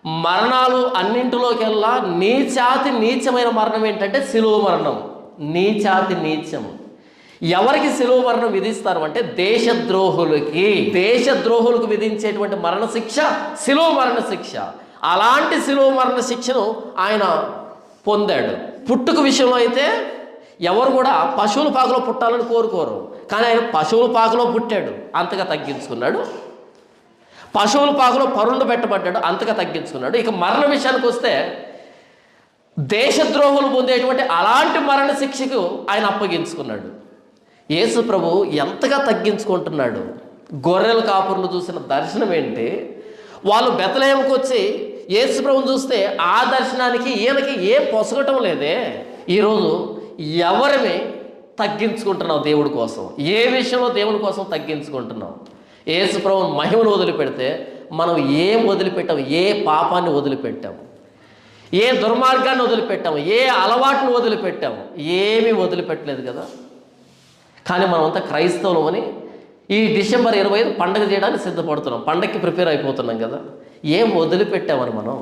మరణాలు అన్నింటిలోకెల్లా నీచాతి నీచమైన మరణం ఏంటంటే శిలువ మరణం. నీచాతి నీచం. ఎవరికి శిలువ మరణం విధిస్తారు అంటే దేశద్రోహులకు విధించేటువంటి మరణశిక్ష శిలువ మరణ శిక్ష. అలాంటి శిలువ మరణ శిక్షను ఆయన పొందాడు. పుట్టుక విషయంలో అయితే ఎవరు కూడా పశువుల పాకలో పుట్టాలని కోరుకోరు, కానీ ఆయన పశువుల పాకలో పుట్టాడు, అంతగా తగ్గించుకున్నాడు. పశువుల పాకలో పరుండు పెట్టబడ్డాడు, అంతగా తగ్గించుకున్నాడు. ఇక మరణ విషయానికి వస్తే దేశద్రోహులు పొందేటువంటి అలాంటి మరణ శిక్షకు ఆయన అప్పగించుకున్నాడు. యేసు ప్రభు ఎంతగా తగ్గించుకుంటున్నాడు. గొర్రెల కాపురులు చూసిన దర్శనం ఏంటి? వాళ్ళు బెత్లెహేముకు వచ్చి యేసు ప్రభుని చూస్తే ఆ దర్శనానికి ఈయనకి ఏ పొసగటం లేదే. ఈరోజు ఎవరిని తగ్గించుకుంటున్నావు దేవుడి కోసం? ఏ విషయంలో దేవుడి కోసం తగ్గించుకుంటున్నావు? యేసు ప్రభుని మహిమను వదిలిపెడితే మనం ఏం వదిలిపెట్టాము? ఏ పాపాన్ని వదిలిపెట్టాము? ఏ దుర్మార్గాన్ని వదిలిపెట్టాము? ఏ అలవాటును వదిలిపెట్టాము? ఏమీ వదిలిపెట్టలేదు కదా. కానీ మనమంతా క్రైస్తవులమని ఈ డిసెంబర్ 25 పండగ చేయడానికి సిద్ధపడుతున్నాం, పండగకి ప్రిపేర్ అయిపోతున్నాం కదా. ఏం వదిలిపెట్టామని మనం?